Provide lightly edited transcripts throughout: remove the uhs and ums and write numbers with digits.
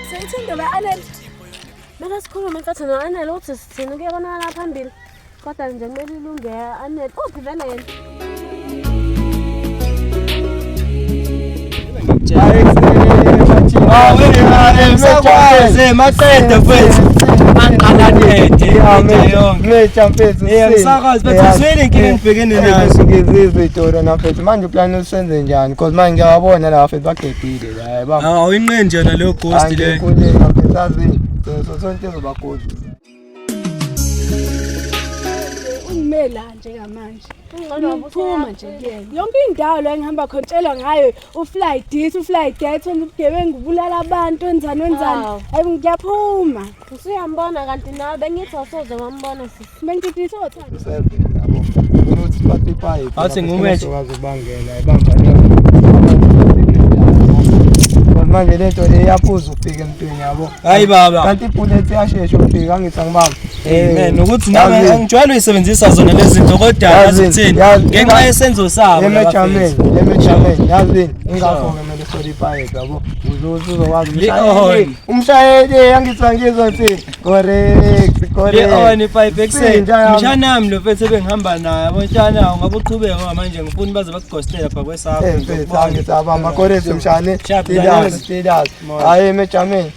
Sithinde ba-Anel. Maka sikhulume nkathi no-Anel uthi sithini kuyabonakala phambili. Kodwa nje kumele ilunge ya-Anel. Uphi vele yena? Msakwaze maqede mfethu anqalanede msakwazi mfethu swele inkinga engibhekene nazo ngizizwe itora na mfethu manje uplan usenze njani because manje ngiyabona la mfethu bagedile la yaba awuyinqe njena leyo ghost le angikule mfethu sazi sonke zoba ghost Ungimela nje ngamanje. Ngiphuma nje kuyena. Yonke indawo la engihamba khona tshelwa ngayo ufly this ufly that ubugebengu ubulala abantu wenzani. Hayi ngiyaphuma. Usuyambona kanti nawe bengithi asoze ngambona sisi. Bengithi isotha. Unothi bathi pipe. Athi ngumeje ukazobangela ebamba manje lento iyaphuza ukufika empini yabo. Hayi baba. Kanti ibullet yashesha ukufika angithi angibamba. Nokuthi nami angijwayele uyisebenzisa zona lezi zinto kodwa yazithini ngenxa yesenzo sabo emechameni yazini ingakho kumele sorry pipe yabo uzokwazi umshayeli angithi angizwa nsi correct le pipe ekseni mshanami lo mfethu ebengihamba naye yabo mshana ungabe uchubeka manje ngifuna baze bakugostela lapha kwesapho angithi abamba correct mshane stadium hayi emechameni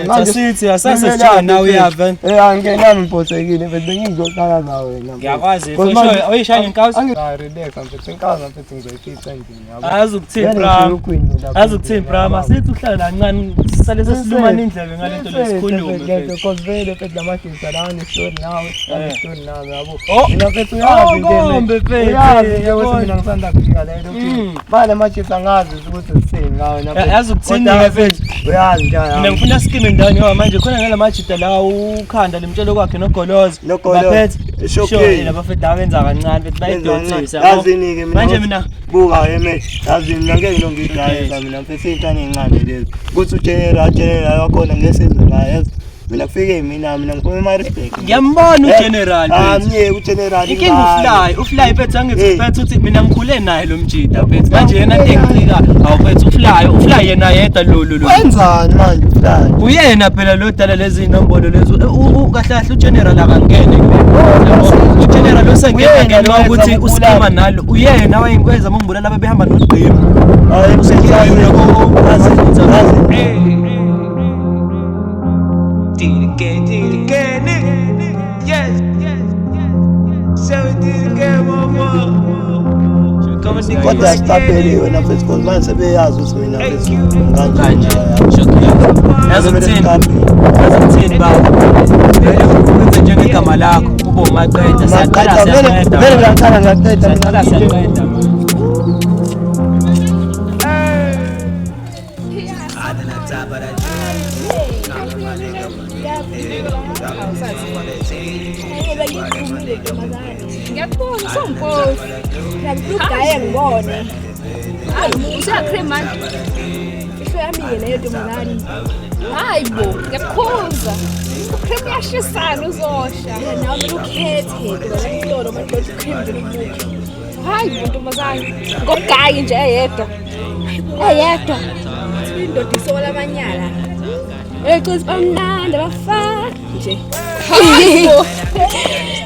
manje sithi asasejana nawe uyava angenami mposekile mfethu bengizoqala nawe wena ngiyakwazi for sure oyishaya inkazi relax mfethu inkazi mfethu ngizoyifisa endlini yabo azukuthini brama sithi uhlala kancane sisale sesilumana indlebe ngalento lesikhulume because vele mfethu lamajisa lawo story nawe story nami yabo mina mfethu uyazi nje mina ngisanda kufika la edo bale majisa ngazi ukuthi sithini ngawe azukuthini mfethu uyazi njalo mina ngifuna skime ndani ngoba manje khona ngala majita la ukhanda lemtshelo kwakhe nogolozi baphethe sure labafethu abenza kancane bethi bayidonsisa yazini ke manje mina buka yeme yazini ngeke ngilongigayisa mina mfethu intane encane lezi kuthi ugeneral wakhona ngesizwe ngaye mina kufike mina ngifuna my respect ngiyambona ugeneral ugeneral inkinga ufly phethu angithi phethu uthi mina ngikhule naye lo mjida phethu manje yena engicika awuphethu ufly yena yedwa lo wenzani manje ufly uyena phela lo dala lezi inombolo lezo kahle kahle ugeneral akangene ugeneral lo sengiyena ukuthi usikima nalo uyena wayengweza mongibona laba behamba nogqima hayi usengiyona ko Did it again, yes. So we did it again, kodwa sitapeli wena mfethu because manje sebeyazi ukuthi mina mfethu kanje yazothini baba wenze njengegama lakho kube umaqeda siyaqala siyaqeda vele ngiyaqala ngiyaqeda siyaqeda Ngiyakubona sonkosi. Ngiyakugaya ngibone. Hayi, useyakhrim manje. Isho yami leyo ntombazane. Hayibo, ngiyakukhuza. Ukhrim yashisana uzosha. Nawe ukhethe la ihlolo manje ukhrim nje ubuke. Hayibo ntombazane. Ngogayi nje eyedwa. Eyedwa. Indoda isola amanyala. Ekuthi bamnandi bafaka nje. Hayibo.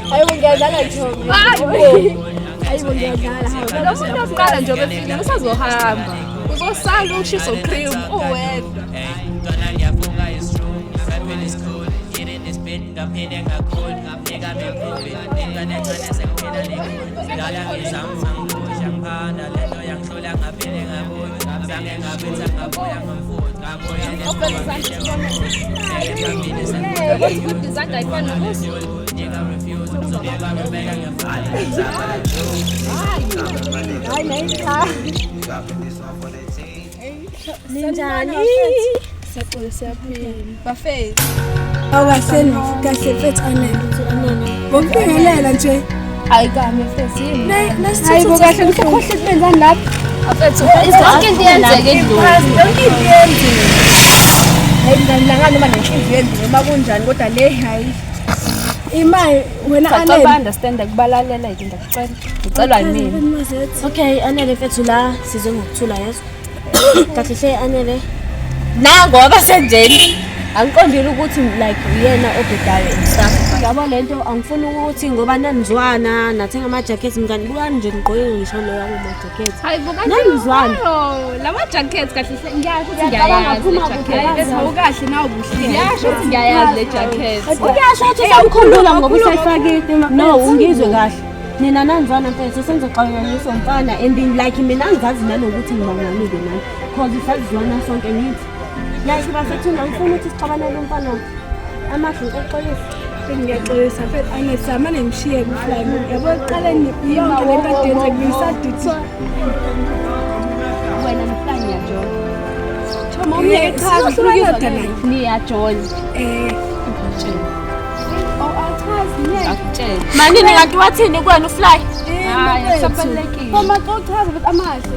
Hayibo ngiyadlala Jobe. Hayibo ngiyadlala. Lo muntu ufukala nje befile usazohamba. Uzosala ushisa cream uwedwa. Ninjani? Buffet. Awaseni kase fethu Anel. Ngokubingelela nje. Hayi kami fethu. Hayi bo kahle ngikhohle kubenzani lapha. Afethu zonke into yenzeke endlini. Yonke into yenzeke. Hayi ngani la noma nenhliziyo enzeke uma kunjani kodwa le hayi. Imali wena Anele Anele. understand ukubalalela into ngicela. Ucelwa yini? Okay, Anele mfethu la size ngokuthula yeso. Kahle hle Anele. Nangoba senjeni. Angiqondile ukuthi like uyena obhedayo and stuff. Yabo lento angifuni ukuthi ngoba nanizwana nathenga ama jackets ngani bukani nje ngiqoke ngisho lo yami ama jackets. Hayi buka Nanizwana. Lama jackets kahle hle ngiyasho ukuthi Ngiyacabanga ngiyayazi phuma le kuphela. jacket. Bese awukahle nawe ubuhlile. Ngiyasho ukuthi ngiyayazi le jacket. Uyasho ukuthi usawukhulula ngoba usayifakile. No, ungizwe kahle. Nina nanizwana mfethu senzoxabanisa umfana and like mina ngizazi nanokuthi ngibanganike nani. Cause isazizwana sonke nithi. Yazi bafethu ngifuna ukuthi sixabanele umfana. Amahle ngixolisa. Ngiyaxolisa mfethu angesama nemshiye kufly yabo eqaleni yonke le nto yenze kuyisadithu. Wena mfana ngiyajola. Choma umyeke cha uhlukile naye. Niyajola. Achazi ngeke. Akutshela. Mani ningathi wathini kwena ufly? Hayi kusabalekile. Uma uchaza ukuthi amahle.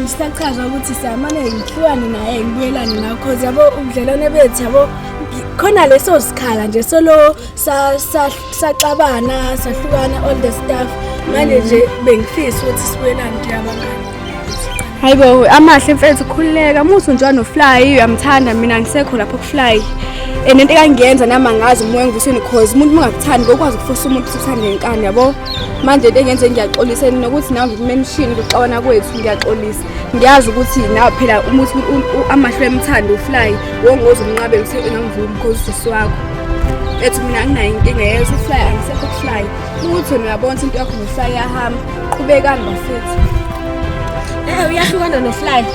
Ngisachaza ukuthi samane ngihlukane naye ngibuyelane nawe cause yabo ubudlelwane bethu yabo khona leso sikhala nje solo saxabana sahlukana all the stuff manje nje bengifisa ukuthi sibuyelane nje abangani. Hayibo amahle mfethu khulileka muthi njalo noFly uyamthanda mina ngisekho lapho kuFly. Into engangiyenza nama ngazi umoya ngivuseni cause umuntu ungakuthandi ngokwazi ukufosa umuntu ukuthanda ngenkani yabo. Manje into engenze ngiyaxolisa nokuthi nawe ngimemshini ukuxabana kwethu ngiyaxolisa. Ngiyazi ukuthi nawe phela umuthi amahlwe emthanda uFly wongoza umnqabe ngivumi because usisi wakho. Ethi mina nginayo inkinga yeso uFly angisekho kuFly. Ukuthi uyabona into yakho noFly yahamba qhubekani bafethu. Uyahlukana noFly.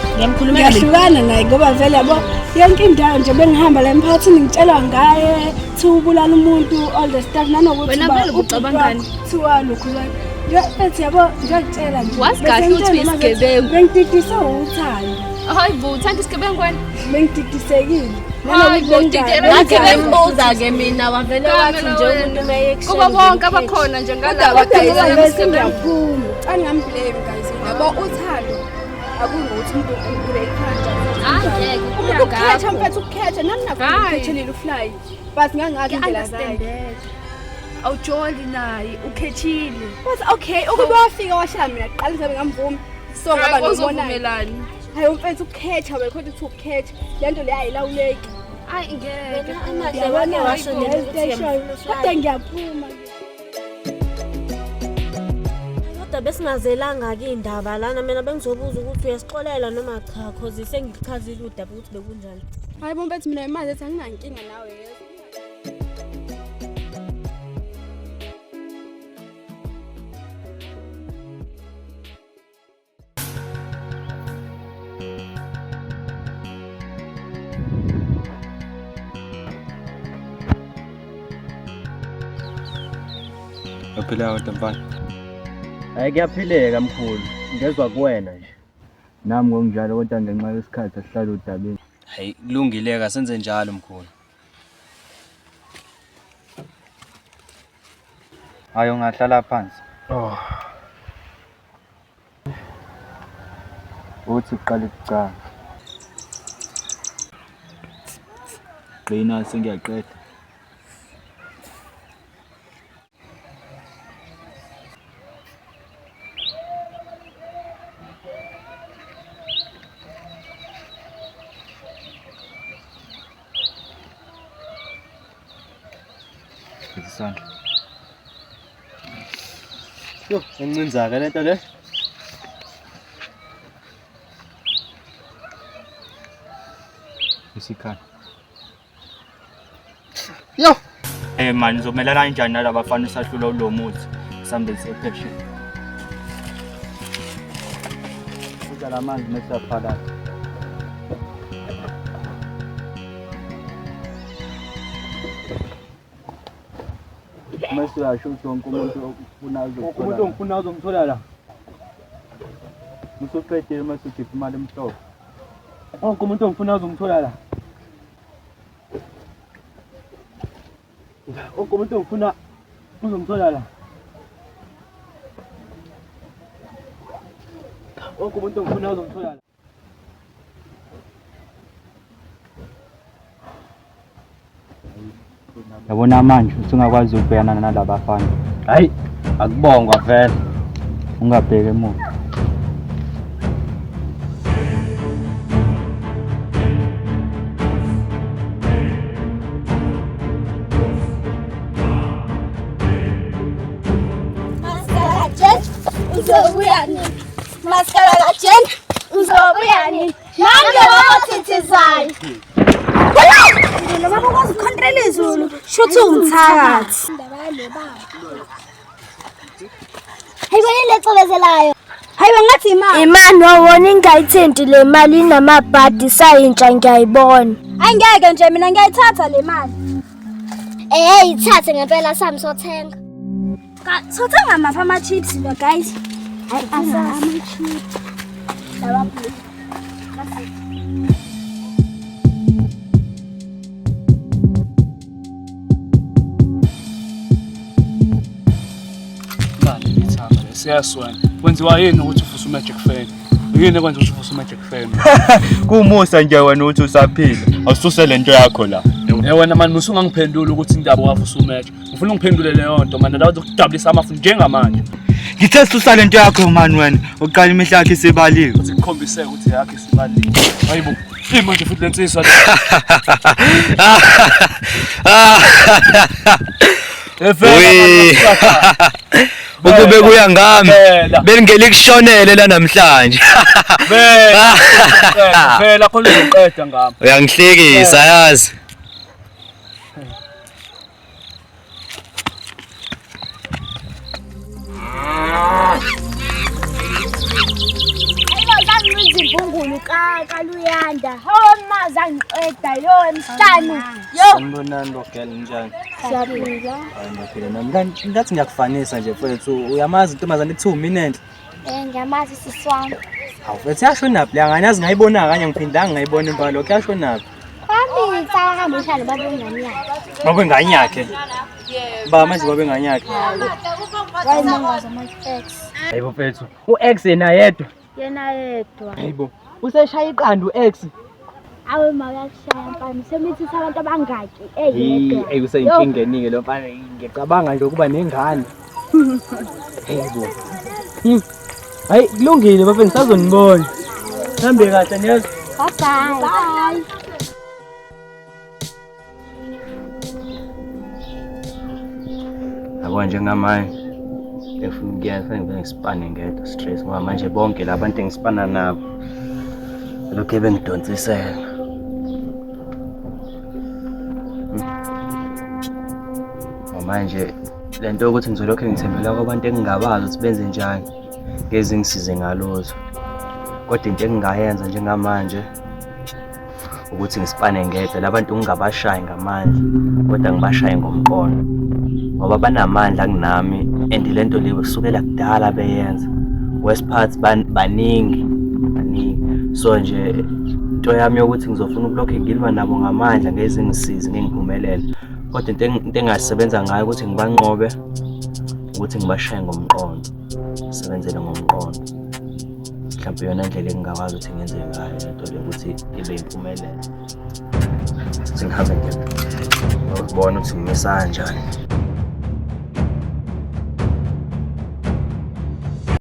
Ngiyahlukana naye ngoba vele yabo yonke indawo nje bengihamba la emphakathini ngitshelwa ngaye thubulala umuntu all the stuff nanokuthi Wena vele ucabangani? Thiwa lokhu nje yabo ngiyakutshela nje. Wazi kahle ukuthi uyisigebengu. Bengididise uthando. Hayi bo uthanda isigebengu wena? Bengididisekile. Hayi bo didela Ngathi bembuza ke mina wavele wathi nje umuntu mayekshela. Kuba bonke abakhona nje ngalaba Kodwa ngiyaphuma. Angamblame guys. Yabo uthando akunokuthi umuntu urekhanda. Angeke Ukukhetha mfethu ukukhetha nami nakukhethelile uFly. But ngangazi indlela zayo. awujoli naye ukhethile. But okay, ukuba wafika washaya mina qala ngizabe ngamvuma. So ngaba nobona. Uzovumelani? Hayi mfethu ukukhetha wena kodwa uthi ukukhetha. Lento le ayilawuleki. Hayi ngeke. Amahle wake washo nje ukuthi kodwa ngiyaphuma. kodwa besingazelanga ke indaba lana mina bengizobuza ukuthi uyasixolela noma cha cause sengikhazile udaba ukuthi bekunjani. Hayi mfethu mina imali ethi anginankinga nawe yeso. Uyaphila kodwa mfana. Hayi kuyaphileka mkhulu. Ngezwe kuwena nje. Nami ngokunjalo kodwa ngenxa yesikhathi asihlala udabeni. Hayi kulungile ka senze njalo mkhulu. Hayi ungahlala phansi. Uthi uqala ukucala. Beyina sengiyaqeda. Isandla. Yo, ngincinzaka lento le. Isikhala. Yo, Man uzomelana kanjani nalaba bafana usahlula lo muthi sambe sepheshe. Uza lamanzi mesaphala. Mase uyasho ukuthi wonke umuntu ufuna uzomthola la. Musoqedile mase ukhipha imali emhlophe. Wonke umuntu ongifuna uzomthola la. Wonke umuntu ongifuna uzomthola la. wonke umuntu ongifuna uzongithola la. Yabona manje usungakwazi ukubhekana nalaba bafana. Hayi, akubongwa vele. Ungabheke emuva. Maskara jen uzobuya nini manje wabothithizayo noma bakwazi ukontrol izulu shothi umthakathi hayibo yile cobezelayo hayibo ngathi imani wawona ingayithinti le mali namabhadi sayintsha ngiyayibona angeke nje mina ngiyayithatha le mali ithathe ngempela sami sothenga sothenga mapha ama chips lo guys siyaswena kwenziwa yini ukuthi ufuse uMagic Fan? Yini kwenza ukuthi ufuse uMagic Fan? Kumusa nje wena uthi usaphila. Awususe lento yakho la. Wena manje musungangiphendula ukuthi indaba wafusa uMagic. Ngifuna ungiphendule leyo nto manje la uzokudabulisa amafu njengamanje. Ngithe susa lento yakho man wena. Uqala imihla yakhe isebaliwe. Sikhombise ukuthi yakhe isibali. Hayibo, manje futhi lensizwa. Ukube kuya ngami bengele kushonele la namhlanje. Phela khona uzoqeda ngami. Uyangihlekisa yazi. Izimbungulu kaluyanda mazangiqeda yo emhlanu yo Sanibonani lo girl njani? siyaphila Ngiyaphila nami. Ngathi ngiyakufanisa nje mfethu. Uyamazi intombazane ethi uminent. ngiyamazi siswami Hawu mfethu yashonaphi la ngani yazi ngayibona kanye ngiphindanga ngayibona impalo yashonaphi. kwami sahamba uhlala babengani yakhe Babe ngani yakhe? Ba manje babe ngani yakhe? wayimangaza ama-ex Hayibo mfethu. U-ex yena yedwa. yena yedwa Hayibo. Useshaya iqanda u-ex. awe makakushaya mfana semithisa abantu abangaki eyedwa Hey useyinkingenike lo mfana ngicabanga nje ukuba nengane. Hayibo. Hayi kulungile bafethu ngisazonibona. Hambe kahle niyazwa. bye Yabo njengamanje ngifuna ukuyenza ngisipane ngedwa stress ngoba manje bonke labantu engisipana nabo lokho bengidonsisela. Manje lento ukuthi ngizolokho ngithembela kwabantu engingabazi ukuthi benze njani ngeze ngisize ngalozo. Kodwa into engingayenza njengamanje ukuthi ngisipane ngedwa labantu ngingabashayi ngamandla kodwa ngibashaye ngomqondo ngoba banamandla kunami and lento leyo kusukela kudala beyenza wesiphathi baningi so nje into yami ukuthi ngizofuna ukulokho ngilwa nabo ngamandla ngeze ngisize ngingiphumelele kodwa into engasebenza ngayo ukuthi ngibanqobe ukuthi ngibashaye ngomqondo sebenzele ngomqondo mhlawumbe yona indlela engingakwazi ukuthi ngenze ngayo lento le ukuthi ibe impumelelo. Singihambe nje. Ngibona ukuthi ngimisa kanjani.